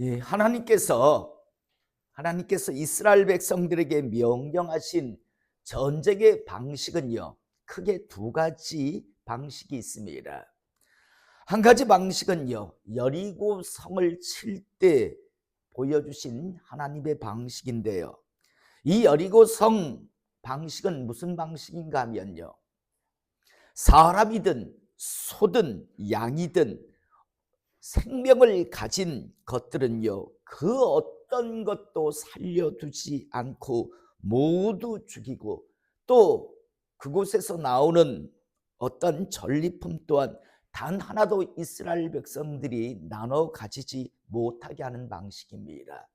예, 하나님께서 이스라엘 백성들에게 명령하신 전쟁의 방식은요, 크게 두 가지 방식이 있습니다. 한 가지 방식은요, 여리고 성을 칠 때 보여주신 하나님의 방식인데요. 이 여리고 성 방식은 무슨 방식인가 하면요, 사람이든 소든 양이든 생명을 가진 것들은요, 그 어떤 것도 살려두지 않고 모두 죽이고, 또 그곳에서 나오는 어떤 전리품 또한 단 하나도 이스라엘 백성들이 나눠 가지지 못하게 하는 방식입니다.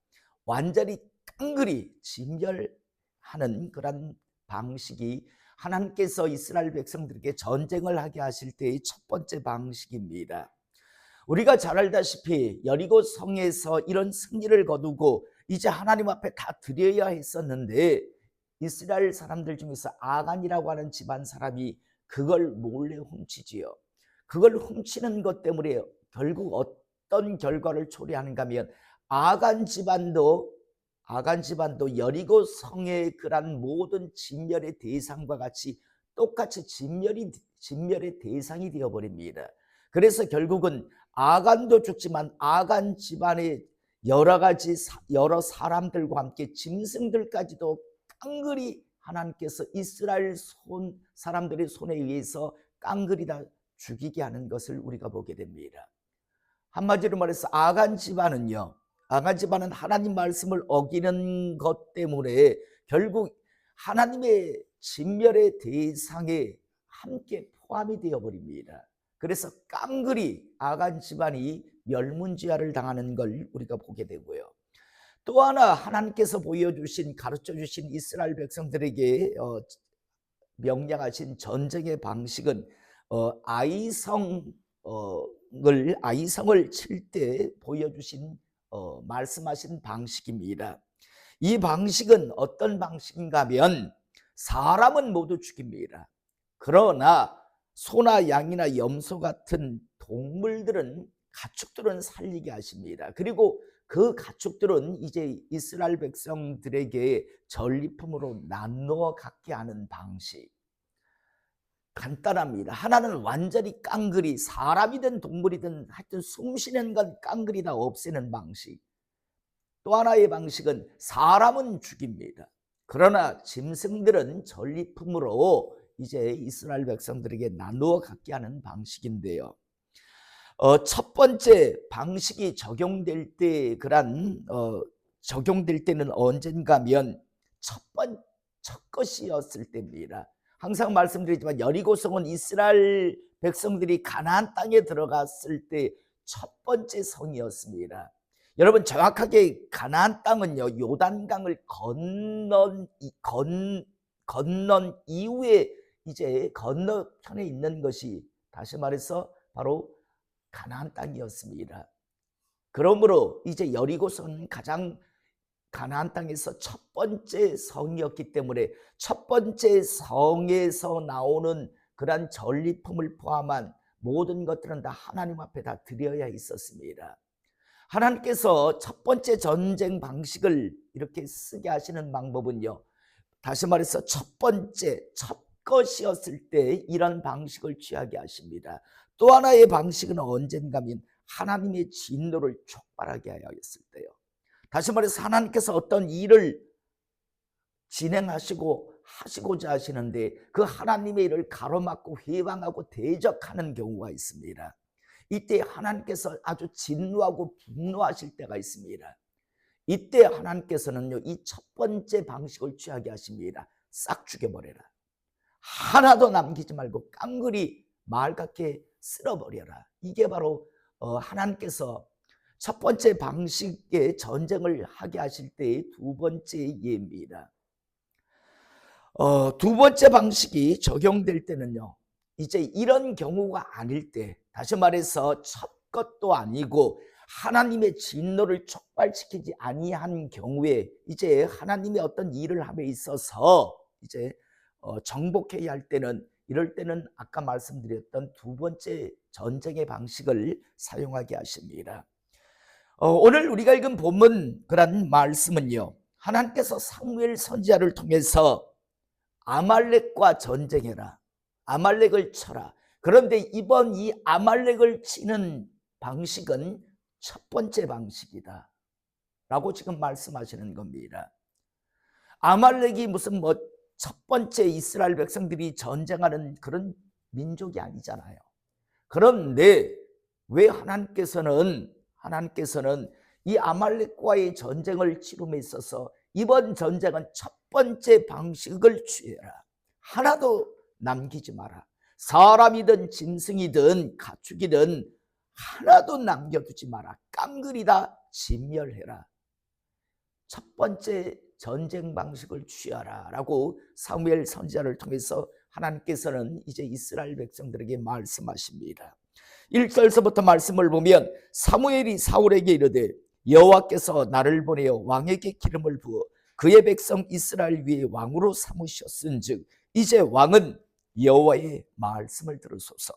완전히 깡그리 진멸하는 그런 방식이 하나님께서 이스라엘 백성들에게 전쟁을 하게 하실 때의 첫 번째 방식입니다. 우리가 잘 알다시피 여리고 성에서 이런 승리를 거두고 이제 하나님 앞에 다 드려야 했었는데, 이스라엘 사람들 중에서 아간이라고 하는 집안 사람이 그걸 몰래 훔치지요. 그걸 훔치는 것 때문에 결국 어떤 결과를 초래하는가 하면, 아간 집안도 여리고 성의 그런 모든 진멸의 대상과 같이 똑같이 진멸의 대상이 되어버립니다. 그래서 결국은 아간도 죽지만 아간 집안의 여러 사람들과 함께 짐승들까지도 깡그리 하나님께서 이스라엘 사람들의 손에 의해서 깡그리 다 죽이게 하는 것을 우리가 보게 됩니다. 한마디로 말해서 아간 집안은 하나님 말씀을 어기는 것 때문에 결국 하나님의 진멸의 대상에 함께 포함이 되어버립니다. 그래서 깡그리 아간 집안이 멸문지화를 당하는 걸 우리가 보게 되고요. 또 하나 하나님께서 가르쳐주신 이스라엘 백성들에게 명령하신 전쟁의 방식은 아이성을 칠 때 보여주신 말씀하신 방식입니다. 이 방식은 어떤 방식인가 하면, 사람은 모두 죽입니다. 그러나 소나 양이나 염소 같은 가축들은 살리게 하십니다. 그리고 그 가축들은 이제 이스라엘 백성들에게 전리품으로 나누어 갖게 하는 방식. 간단합니다. 하나는 완전히 깡그리, 사람이든 동물이든 하여튼 숨쉬는 건 깡그리 다 없애는 방식. 또 하나의 방식은 사람은 죽입니다. 그러나 짐승들은 전리품으로 이제 이스라엘 백성들에게 나누어 갖게 하는 방식인데요. 첫 번째 방식이 적용될 때는 언젠가 하면 첫 것이었을 때입니다. 항상 말씀드리지만 여리고성은 이스라엘 백성들이 가나안 땅에 들어갔을 때 첫 번째 성이었습니다. 여러분, 정확하게 가나안 땅은요, 요단강을 건넌 이후에 이제 건너편에 있는 것이, 다시 말해서 바로 가나안 땅이었습니다. 그러므로 이제 여리고성은 가장 가나안 땅에서 첫 번째 성이었기 때문에 첫 번째 성에서 나오는 그러한 전리품을 포함한 모든 것들은 다 하나님 앞에 다 드려야 있었습니다. 하나님께서 첫 번째 전쟁 방식을 이렇게 쓰게 하시는 방법은요, 다시 말해서 첫 것이었을 때 이런 방식을 취하게 하십니다. 또 하나의 방식은 언젠가면 하나님의 진노를 촉발하게 하였을 때요. 다시 말해서 하나님께서 어떤 일을 하시고자 하시는데 그 하나님의 일을 가로막고 회방하고 대적하는 경우가 있습니다. 이때 하나님께서 아주 진노하고 분노하실 때가 있습니다. 이때 하나님께서는요, 이 첫 번째 방식을 취하게 하십니다. 싹 죽여버려라. 하나도 남기지 말고 깡그리 말갛게 쓸어버려라. 이게 바로 하나님께서 첫 번째 방식의 전쟁을 하게 하실 때의 두 번째 예입니다. 두 번째 방식이 적용될 때는요, 이제 이런 경우가 아닐 때, 다시 말해서 첫 것도 아니고 하나님의 진노를 촉발시키지 아니한 경우에 이제 하나님의 어떤 일을 함에 있어서 이제 정복해야 할 때는, 이럴 때는 아까 말씀드렸던 두 번째 전쟁의 방식을 사용하게 하십니다. 오늘 우리가 읽은 본문 그런 말씀은요, 하나님께서 사무엘 선지자를 통해서 아말렉과 전쟁해라, 아말렉을 쳐라. 그런데 이번 이 아말렉을 치는 방식은 첫 번째 방식이다 라고 지금 말씀하시는 겁니다. 아말렉이 무슨 첫 번째 이스라엘 백성들이 전쟁하는 그런 민족이 아니잖아요. 그런데 왜 하나님께서는 이 아말렉과의 전쟁을 치름에 있어서 이번 전쟁은 첫 번째 방식을 취해라, 하나도 남기지 마라, 사람이든 짐승이든 가축이든 하나도 남겨두지 마라, 깡그리다 진멸해라, 첫 번째 전쟁 방식을 취하라 라고 사무엘 선지자를 통해서 하나님께서는 이제 이스라엘 백성들에게 말씀하십니다. 1절서부터 말씀을 보면 사무엘이 사울에게 이르되 여호와께서 나를 보내어 왕에게 기름을 부어 그의 백성 이스라엘 위에 왕으로 삼으셨은즉 이제 왕은 여호와의 말씀을 들으소서.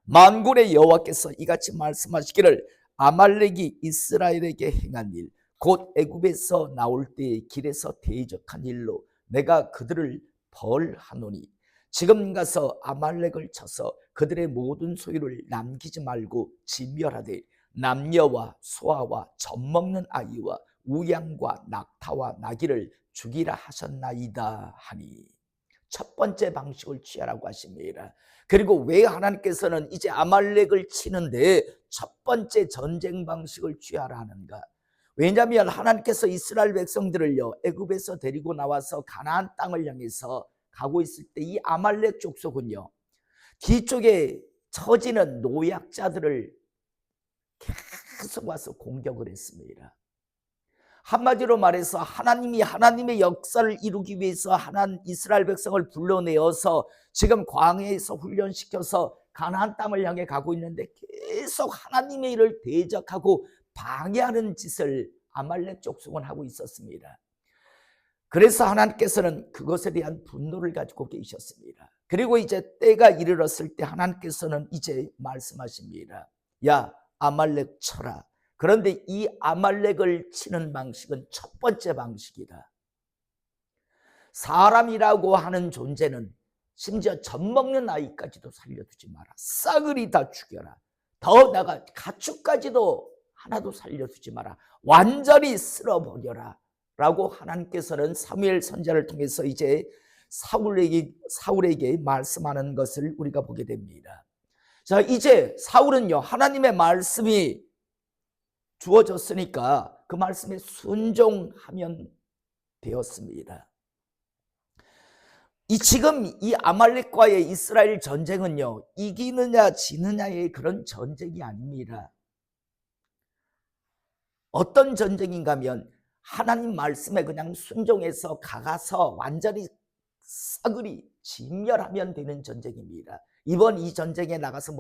만군의 여호와께서 이같이 말씀하시기를 아말렉이 이스라엘에게 행한 일 곧 애굽에서 나올 때의 길에서 대적한 일로 내가 그들을 벌하노니 지금 가서 아말렉을 쳐서 그들의 모든 소유를 남기지 말고 진멸하되 남녀와 소아와 젖먹는 아이와 우양과 낙타와 나귀를 죽이라 하셨나이다 하니, 첫 번째 방식을 취하라고 하십니다. 그리고 왜 하나님께서는 이제 아말렉을 치는데 첫 번째 전쟁 방식을 취하라 하는가? 왜냐하면 하나님께서 이스라엘 백성들을요 애굽에서 데리고 나와서 가나안 땅을 향해서 가고 있을 때 이 아말렉 족속은요 뒤쪽에 처지는 노약자들을 계속 와서 공격을 했습니다. 한마디로 말해서 하나님이 하나님의 역사를 이루기 위해서 이스라엘 백성을 불러내어서 지금 광야에서 훈련시켜서 가나안 땅을 향해 가고 있는데 계속 하나님의 일을 대적하고 방해하는 짓을 아말렉 족속은 하고 있었습니다. 그래서 하나님께서는 그것에 대한 분노를 가지고 계셨습니다. 그리고 이제 때가 이르렀을 때 하나님께서는 이제 말씀하십니다. 야, 아말렉 쳐라. 그런데 이 아말렉을 치는 방식은 첫 번째 방식이다. 사람이라고 하는 존재는 심지어 젖먹는 아이까지도 살려두지 마라. 싸그리 다 죽여라. 더 나아가 가축까지도 하나도 살려두지 마라. 완전히 쓸어버려라 라고 하나님께서는 사무엘 선지자를 통해서 이제 사울에게 말씀하는 것을 우리가 보게 됩니다. 자, 이제 사울은요 하나님의 말씀이 주어졌으니까 그 말씀에 순종하면 되었습니다. 지금 이 아말렉과의 이스라엘 전쟁은요 이기느냐 지느냐의 그런 전쟁이 아닙니다. 어떤 전쟁인가 하면 하나님 말씀에 그냥 순종해서 가서 완전히 싸그리 진멸하면 되는 전쟁입니다. 이번 이 전쟁에 나가서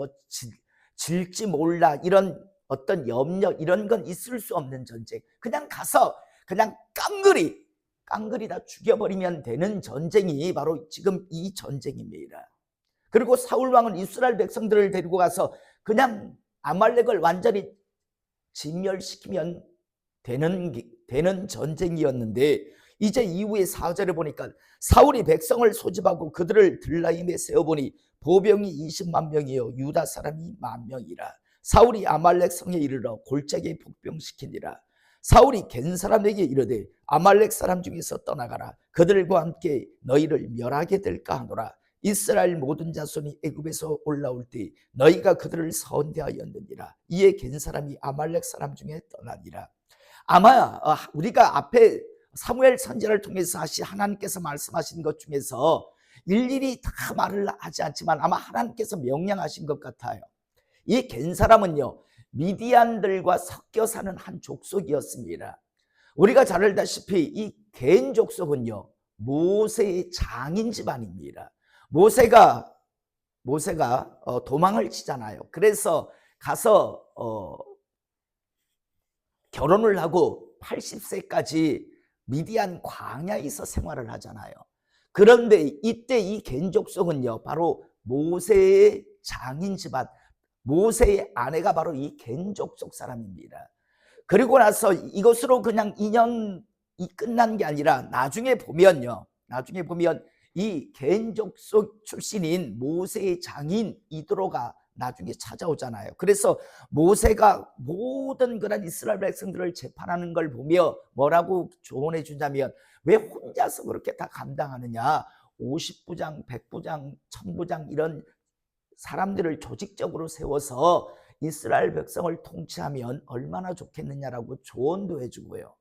질지 몰라 이런 어떤 염려 이런 건 있을 수 없는 전쟁. 그냥 가서 그냥 깡그리 다 죽여버리면 되는 전쟁이 바로 지금 이 전쟁입니다. 그리고 사울 왕은 이스라엘 백성들을 데리고 가서 그냥 아말렉을 완전히 진멸시키면 되는 전쟁이었는데 이제 이후에 4절에 보니까 사울이 백성을 소집하고 그들을 들라임에 세워보니 보병이 20만 명이요 유다 사람이 10,000명이라. 사울이 아말렉 성에 이르러 골짜기에 복병시키니라. 사울이 겐 사람에게 이르되 아말렉 사람 중에서 떠나가라. 그들과 함께 너희를 멸하게 될까 하노라. 이스라엘 모든 자손이 애굽에서 올라올 때 너희가 그들을 선대하였느니라. 이에 겐 사람이 아말렉 사람 중에 떠나니라. 아마 우리가 앞에 사무엘 선지자를 통해서 하나님께서 말씀하신 것 중에서 일일이 다 말을 하지 않지만 아마 하나님께서 명령하신 것 같아요. 이 겐 사람은요 미디안들과 섞여 사는 한 족속이었습니다. 우리가 잘 알다시피 이 겐 족속은요 모세의 장인 집안입니다. 모세가 도망을 치잖아요. 그래서 가서 결혼을 하고 80세까지 미디안 광야에서 생활을 하잖아요. 그런데 이때 이 겐 족속은요 바로 모세의 장인 집안, 모세의 아내가 바로 이 겐 족속 사람입니다. 그리고 나서 이것으로 그냥 인연이 끝난 게 아니라 나중에 보면요. 나중에 보면 이 겐족속 출신인 모세의 장인 이드로가 나중에 찾아오잖아요. 그래서 모세가 모든 그런 이스라엘 백성들을 재판하는 걸 보며 뭐라고 조언해 주냐면 왜 혼자서 그렇게 다 감당하느냐. 50부장, 100부장, 1000부장 이런 사람들을 조직적으로 세워서 이스라엘 백성을 통치하면 얼마나 좋겠느냐라고 조언도 해주고요.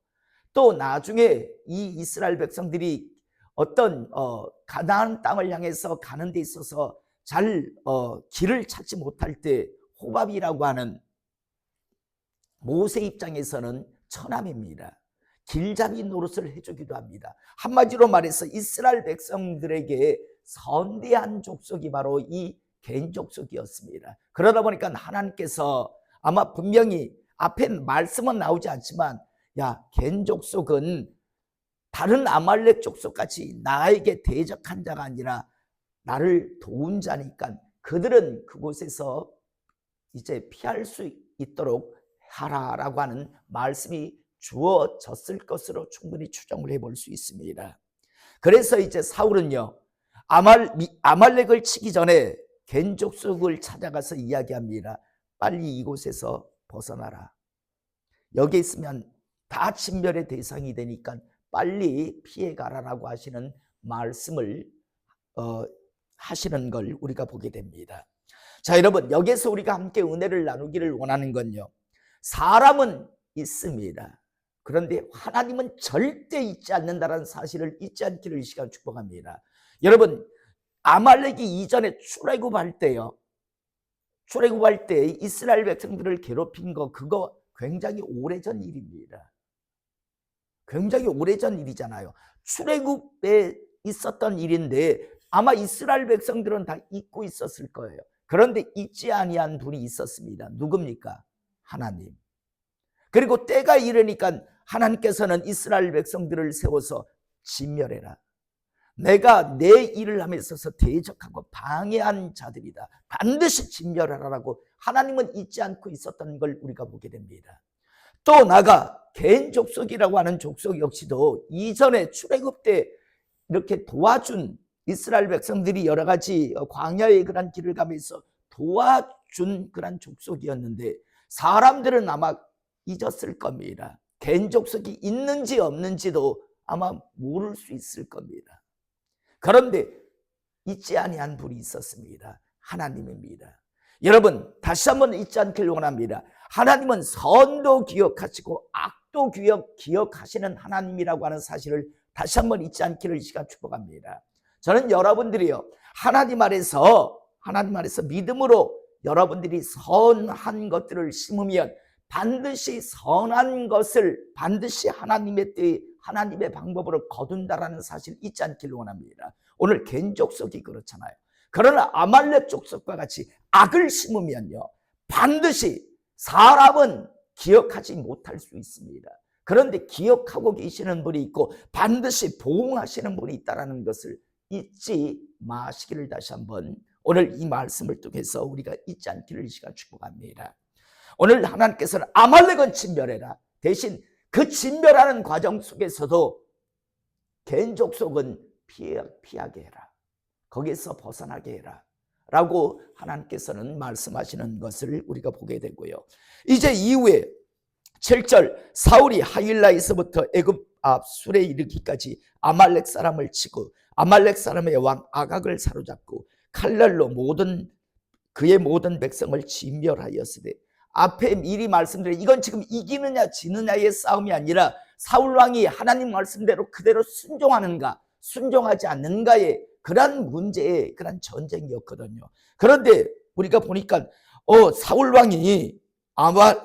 또 나중에 이 이스라엘 백성들이 어떤 가나안 땅을 향해서 가는 데 있어서 잘 길을 찾지 못할 때 호밥이라고 하는 모세 입장에서는 처남입니다. 길잡이 노릇을 해주기도 합니다. 한마디로 말해서 이스라엘 백성들에게 선대한 족속이 바로 이 겐 족속이었습니다. 그러다 보니까 하나님께서 아마 분명히 앞에 말씀은 나오지 않지만 야, 겐 족속은 다른 아말렉 족속같이 나에게 대적한 자가 아니라 나를 도운 자니까 그들은 그곳에서 이제 피할 수 있도록 하라라고 하는 말씀이 주어졌을 것으로 충분히 추정을 해볼 수 있습니다. 그래서 이제 사울은요, 아말렉을 치기 전에 겐 족속을 찾아가서 이야기합니다. 빨리 이곳에서 벗어나라. 여기 있으면 다 진멸의 대상이 되니까 빨리 피해가라라고 하시는 말씀을 하시는 걸 우리가 보게 됩니다. 자, 여러분, 여기서 우리가 함께 은혜를 나누기를 원하는 건요, 사람은 있습니다. 그런데 하나님은 절대 잊지 않는다는 사실을 잊지 않기를 이 시간 축복합니다. 여러분, 아말렉이 이전에 출애굽할 때요, 출애굽할 때 이스라엘 백성들을 괴롭힌 거, 그거 굉장히 오래전 일입니다. 굉장히 오래전 일이잖아요. 출애굽에 있었던 일인데 아마 이스라엘 백성들은 다 잊고 있었을 거예요. 그런데 잊지 아니한 분이 있었습니다. 누굽니까? 하나님. 그리고 때가 이르니까 하나님께서는 이스라엘 백성들을 세워서 진멸해라. 내가 내 일을 함에 있어서 대적하고 방해한 자들이다. 반드시 진멸하라라고 하나님은 잊지 않고 있었던 걸 우리가 보게 됩니다. 또 나가 겐 족속이라고 하는 족속 역시도 이전에 출애굽 때 이렇게 도와준 이스라엘 백성들이 여러 가지 광야의 그런 길을 가면서 도와준 그런 족속이었는데 사람들은 아마 잊었을 겁니다. 겐 족속이 있는지 없는지도 아마 모를 수 있을 겁니다. 그런데 잊지 아니한 분이 있었습니다. 하나님입니다. 여러분, 다시 한번 잊지 않길 원합니다. 하나님은 선도 기억하시고 악도 기억하시는 하나님이라고 하는 사실을 다시 한번 잊지 않기를 이 시간 축복합니다. 저는 여러분들이요, 하나님 아래서 믿음으로 여러분들이 선한 것들을 심으면 반드시 선한 것을 반드시 하나님의 때에 하나님의 방법으로 거둔다라는 사실 잊지 않기를 원합니다. 오늘 겐 족속이 그렇잖아요. 그러나 아말렉 족속과 같이 악을 심으면요, 반드시 사람은 기억하지 못할 수 있습니다. 그런데 기억하고 계시는 분이 있고 반드시 보응하시는 분이 있다는 것을 잊지 마시기를 다시 한번 오늘 이 말씀을 통해서 우리가 잊지 않기를 이 시간 축복합니다. 오늘 하나님께서는 아말렉은 진멸해라. 대신 그 진멸하는 과정 속에서도 겐 족속은 피하게 해라. 거기에서 벗어나게 해라. 라고 하나님께서는 말씀하시는 것을 우리가 보게 되고요. 이제 이후에 7절 사울이 하윌라에서부터 애굽 앞 술에 이르기까지 아말렉 사람을 치고 아말렉 사람의 왕 아각을 사로잡고 칼날로 그의 모든 백성을 진멸하였으되 앞에 미리 말씀드린 이건 지금 이기느냐 지느냐의 싸움이 아니라 사울 왕이 하나님 말씀대로 그대로 순종하는가 순종하지 않는가의 그런 문제의 그런 전쟁이었거든요. 그런데 우리가 보니까 사울 왕이 아마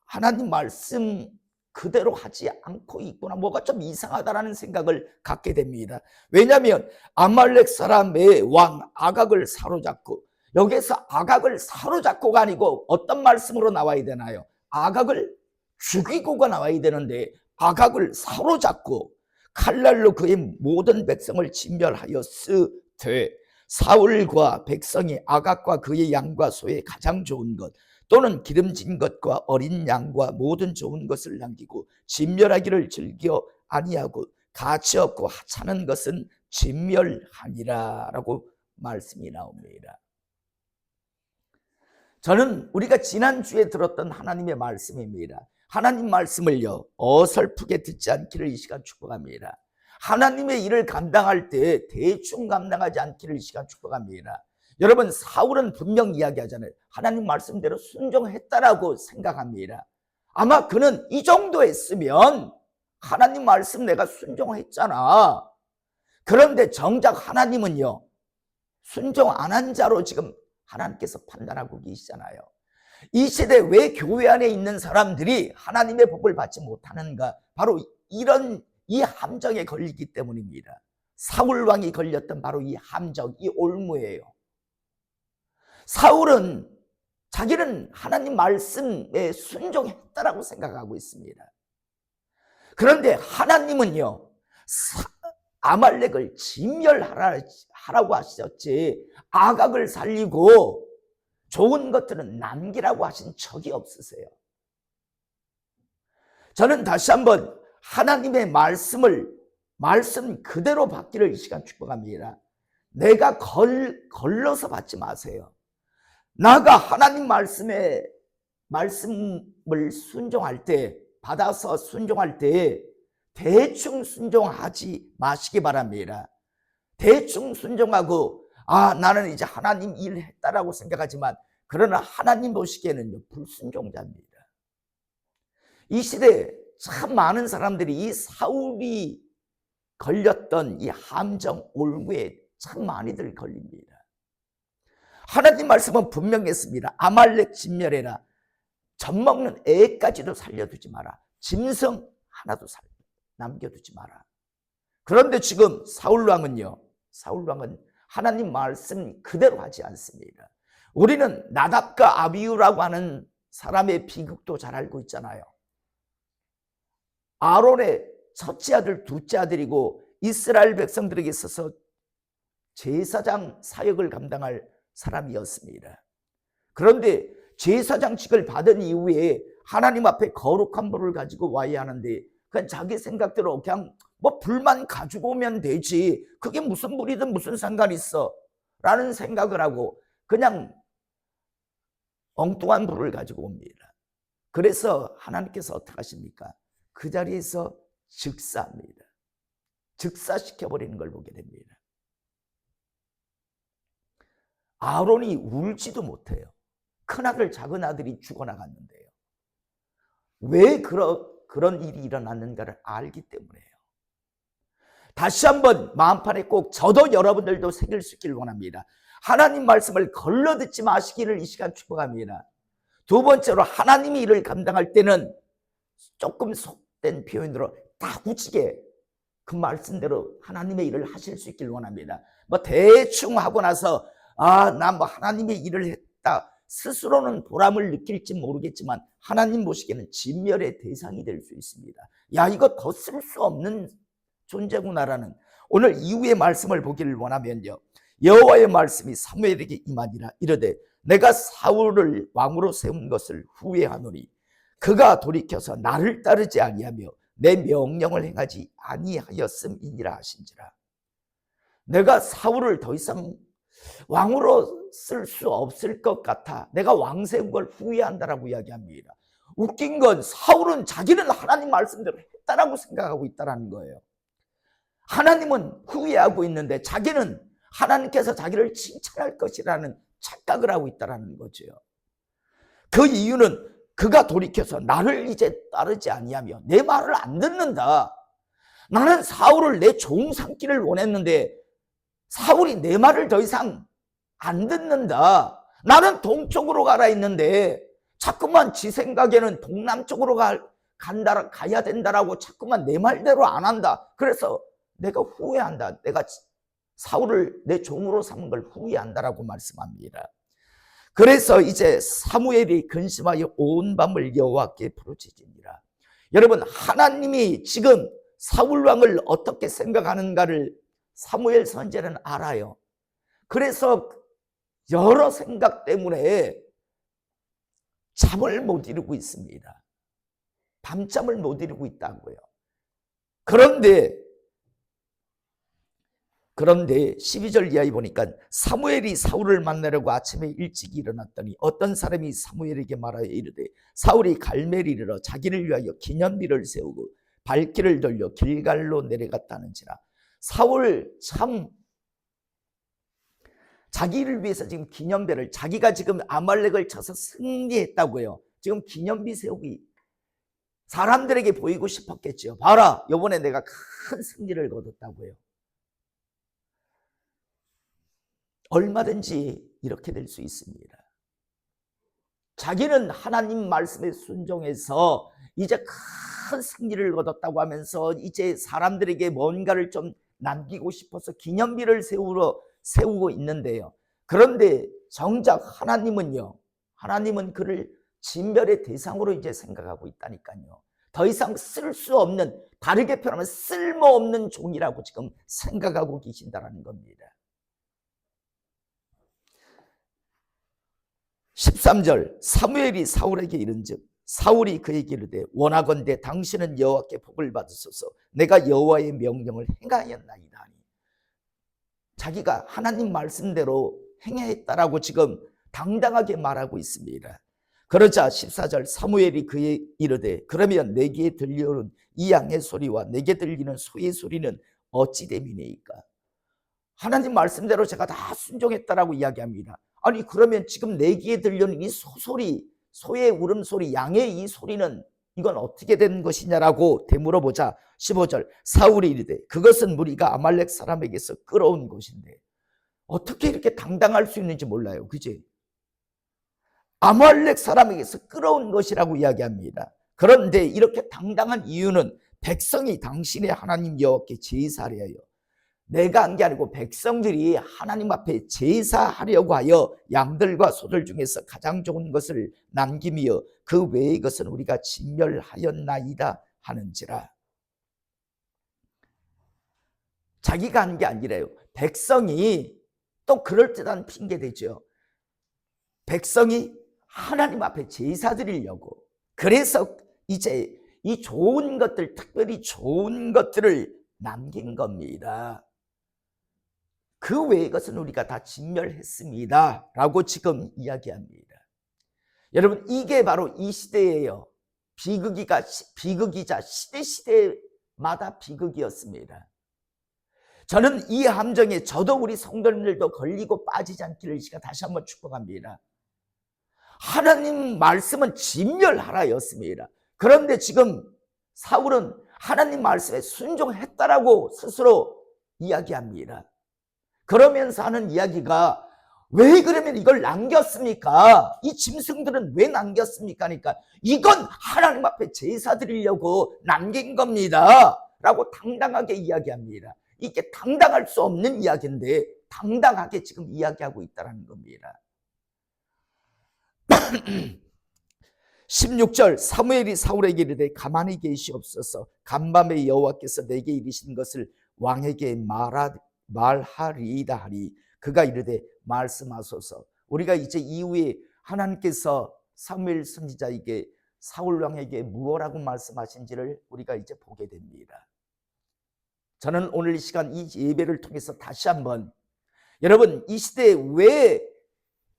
하나님 말씀 그대로 하지 않고 있구나, 뭐가 좀 이상하다라는 생각을 갖게 됩니다. 왜냐하면 아말렉 사람의 왕 아각을 사로잡고, 여기에서 아각을 사로잡고가 아니고 어떤 말씀으로 나와야 되나요? 아각을 죽이고가 나와야 되는데 아각을 사로잡고 칼날로 그의 모든 백성을 진멸하였으되 사울과 백성이 아각과 그의 양과 소의 가장 좋은 것 또는 기름진 것과 어린 양과 모든 좋은 것을 남기고 진멸하기를 즐겨 아니하고 가치 없고 하찮은 것은 진멸하니라 라고 말씀이 나옵니다. 저는 우리가 지난주에 들었던 하나님의 말씀입니다. 하나님 말씀을요 어설프게 듣지 않기를 이 시간 축복합니다. 하나님의 일을 감당할 때 대충 감당하지 않기를 이 시간 축복합니다. 여러분, 사울은 분명 이야기하잖아요. 하나님 말씀대로 순종했다라고 생각합니다. 아마 그는 이 정도 했으면 하나님 말씀 내가 순종했잖아. 그런데 정작 하나님은요 순종 안 한 자로 지금 하나님께서 판단하고 계시잖아요. 이 시대 왜 교회 안에 있는 사람들이 하나님의 복을 받지 못하는가? 바로 이 함정에 걸리기 때문입니다. 사울 왕이 걸렸던 바로 이 함정, 이 올무예요. 사울은 자기는 하나님 말씀에 순종했다라고 생각하고 있습니다. 그런데 하나님은요 아말렉을 진멸하라고 하셨지 아각을 살리고 좋은 것들은 남기라고 하신 적이 없으세요. 저는 다시 한번 하나님의 말씀 그대로 받기를 이 시간 축복합니다. 내가 걸러서 받지 마세요. 나가 하나님 말씀을 순종할 때, 받아서 순종할 때 대충 순종하지 마시기 바랍니다. 대충 순종하고 나는 이제 하나님 일했다라고 생각하지만 그러나 하나님 보시기에는 불순종자입니다. 이 시대에 참 많은 사람들이 이 사울이 걸렸던 이 함정 올무에 참 많이들 걸립니다. 하나님 말씀은 분명했습니다. 아말렉 진멸해라. 젖먹는 애까지도 살려두지 마라. 짐승 하나도 남겨두지 마라. 그런데 지금 사울 왕은 하나님 말씀 그대로 하지 않습니다. 우리는 나답과 아비후라고 하는 사람의 비극도 잘 알고 있잖아요. 아론의 첫째 아들, 둘째 아들이고 이스라엘 백성들에게 있어서 제사장 사역을 감당할 사람이었습니다. 그런데 제사장직을 받은 이후에 하나님 앞에 거룩한 불을 가지고 와야 하는데 그냥 자기 생각대로 그냥 불만 가지고 오면 되지, 그게 무슨 불이든 무슨 상관이 있어 라는 생각을 하고 그냥 엉뚱한 불을 가지고 옵니다. 그래서 하나님께서 어떻게 하십니까? 그 자리에서 즉사합니다. 즉사시켜버리는 걸 보게 됩니다. 아론이 울지도 못해요. 큰아들 작은아들이 죽어나갔는데요. 왜 그런 일이 일어났는가를 알기 때문에요. 다시 한번 마음판에 꼭 저도 여러분들도 새길 수 있기를 원합니다. 하나님 말씀을 걸러듣지 마시기를 이 시간 축복합니다. 두 번째로 하나님이 일을 감당할 때는 조금 속된 표현으로 다구지게 그 말씀대로 하나님의 일을 하실 수 있기를 원합니다. 대충 하고 나서 나 하나님의 일을 했다 스스로는 보람을 느낄지 모르겠지만 하나님 보시기에는 진멸의 대상이 될 수 있습니다. 이거 더 쓸 수 없는 존재구나라는 오늘 이후의 말씀을 보기를 원하면요, 여호와의 말씀이 사무엘에게 임하니라. 이르되 내가 사울을 왕으로 세운 것을 후회하노니 그가 돌이켜서 나를 따르지 아니하며 내 명령을 행하지 아니하였음이니라 하신지라. 내가 사울을 더 이상 왕으로 쓸 수 없을 것 같아 내가 왕 세운 걸 후회한다라고 이야기합니다. 웃긴 건 사울은 자기는 하나님 말씀대로 했다라고 생각하고 있다는 거예요. 하나님은 후회하고 있는데 자기는 하나님께서 자기를 칭찬할 것이라는 착각을 하고 있다는 거죠. 그 이유는 그가 돌이켜서 나를 이제 따르지 아니하며 내 말을 안 듣는다. 나는 사울을 내 종 삼기를 원했는데 사울이 내 말을 더 이상 안 듣는다. 나는 동쪽으로 가라 했는데 자꾸만 지 생각에는 동남쪽으로 가야 된다라고 자꾸만 내 말대로 안 한다. 그래서 내가 후회한다. 내가 사울을 내 종으로 삼은 걸 후회한다라고 말씀합니다. 그래서 이제 사무엘이 근심하여 온 밤을 여호와께 부르짖으니라. 여러분, 하나님이 지금 사울 왕을 어떻게 생각하는가를 사무엘 선지자는 알아요. 그래서 여러 생각 때문에 잠을 못 이루고 있습니다. 밤잠을 못 이루고 있다고요. 그런데 12절 이하에 보니까 사무엘이 사울을 만나려고 아침에 일찍 일어났더니 어떤 사람이 사무엘에게 말하여 이르되 사울이 갈멜에 이르러 자기를 위하여 기념비를 세우고 발길을 돌려 길갈로 내려갔다는지라. 사울 참 자기를 위해서 지금 기념비를, 자기가 지금 아말렉을 쳐서 승리했다고요. 지금 기념비 세우기, 사람들에게 보이고 싶었겠죠. 봐라, 이번에 내가 큰 승리를 거뒀다고요. 얼마든지 이렇게 될 수 있습니다. 자기는 하나님 말씀에 순종해서 이제 큰 승리를 거뒀다고 하면서 이제 사람들에게 뭔가를 좀 남기고 싶어서 기념비를 세우고 있는데요. 그런데 정작 하나님은 그를 진멸의 대상으로 이제 생각하고 있다니까요. 더 이상 쓸 수 없는, 다르게 표현하면 쓸모없는 종이라고 지금 생각하고 계신다는 겁니다. 13절 사무엘이 사울에게 이른즉 사울이 그에게 이르되 원하건대 당신은 여호와께 복을 받으소서. 내가 여호와의 명령을 행하였나이다 하니, 자기가 하나님 말씀대로 행했다라고 지금 당당하게 말하고 있습니다. 그러자 14절 사무엘이 그에 이르되 그러면 내게 들려오는 이 양의 소리와 내게 들리는 소의 소리는 어찌 됨이니까. 하나님 말씀대로 제가 다 순종했다라고 이야기합니다. 아니 그러면 지금 내 귀에 들려오는 이 소소리, 소의 울음소리, 양의 이 소리는 이건 어떻게 된 것이냐라고 되물어보자 15절 사울이 이르되 그것은 무리가 아말렉 사람에게서 끌어온 것인데. 어떻게 이렇게 당당할 수 있는지 몰라요. 그지? 아말렉 사람에게서 끌어온 것이라고 이야기합니다. 그런데 이렇게 당당한 이유는 백성이 당신의 하나님 여호와께 제사하려 하여, 내가 한 게 아니고 백성들이 하나님 앞에 제사하려고 하여 양들과 소들 중에서 가장 좋은 것을 남기며 그 외의 것은 우리가 진멸하였나이다 하는지라. 자기가 한 게 아니래요. 백성이, 또 그럴듯한 핑계 대죠. 백성이 하나님 앞에 제사 드리려고, 그래서 이제 이 좋은 것들, 특별히 좋은 것들을 남긴 겁니다. 그 외의 것은 우리가 다 진멸했습니다 라고 지금 이야기합니다. 여러분, 이게 바로 이 시대예요. 비극이자 시대마다 비극이었습니다. 저는 이 함정에 저도 우리 성도님들도 걸리고 빠지지 않기를 제가 다시 한번 축복합니다. 하나님 말씀은 진멸하라였습니다. 그런데 지금 사울은 하나님 말씀에 순종했다라고 스스로 이야기합니다. 그러면서 하는 이야기가, 왜 그러면 이걸 남겼습니까? 이 짐승들은 왜 남겼습니까? 그러니까 이건 하나님 앞에 제사 드리려고 남긴 겁니다 라고 당당하게 이야기합니다. 이게 당당할 수 없는 이야기인데 당당하게 지금 이야기하고 있다는 겁니다. 16절 사무엘이 사울에게 이르되 가만히 계시옵소서. 간밤에 여호와께서 내게 이르신 것을 왕에게 말하리이다 하니 그가 이르되 말씀하소서. 우리가 이제 이후에 하나님께서 사무엘 선지자에게 사울 왕에게 무엇라고 말씀하신지를 우리가 이제 보게 됩니다. 저는 오늘 이 시간 이 예배를 통해서 다시 한번, 여러분 이 시대에 왜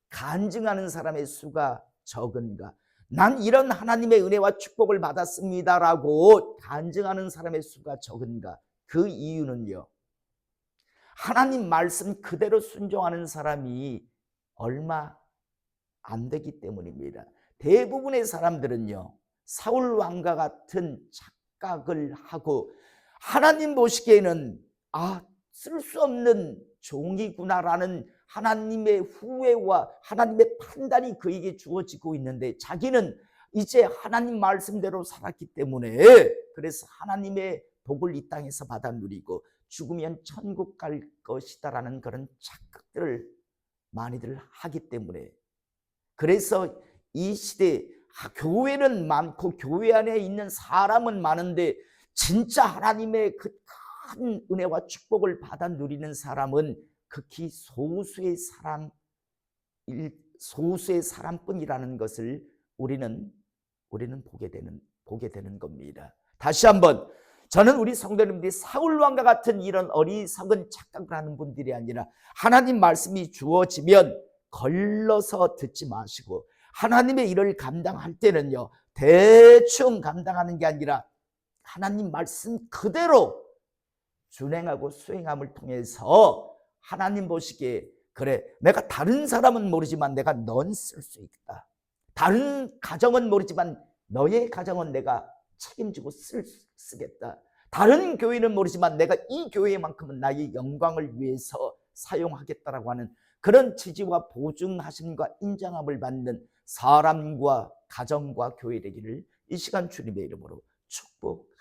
간증하는 사람의 수가 적은가? 난 이런 하나님의 은혜와 축복을 받았습니다라고 간증하는 사람의 수가 적은가? 그 이유는요, 하나님 말씀 그대로 순종하는 사람이 얼마 안 되기 때문입니다. 대부분의 사람들은요, 사울 왕과 같은 착각을 하고 하나님 보시기에는 쓸 수 없는 종이구나라는 하나님의 후회와 하나님의 판단이 그에게 주어지고 있는데, 자기는 이제 하나님 말씀대로 살았기 때문에 그래서 하나님의 복을 이 땅에서 받아 누리고 죽으면 천국 갈 것이다라는 그런 착각들을 많이들 하기 때문에, 그래서 이 시대에 교회는 많고 교회 안에 있는 사람은 많은데 진짜 하나님의 그 큰 은혜와 축복을 받아 누리는 사람은 극히 소수의 사람뿐이라는 것을 우리는 보게 되는 겁니다. 다시 한번 저는 우리 성도님들이 사울 왕과 같은 이런 어리석은 착각을 하는 분들이 아니라 하나님 말씀이 주어지면 걸러서 듣지 마시고 하나님의 일을 감당할 때는요 대충 감당하는 게 아니라 하나님 말씀 그대로 준행하고 수행함을 통해서 하나님 보시기에 그래 내가 다른 사람은 모르지만 내가 넌 쓸 수 있다. 다른 가정은 모르지만 너의 가정은 내가 책임지고 쓰겠다. 다른 교회는 모르지만 내가 이 교회만큼은 나의 영광을 위해서 사용하겠다라고 하는 그런 지지와 보증하심과 인정함을 받는 사람과 가정과 교회 되기를 이 시간 주님의 이름으로 축복합니다.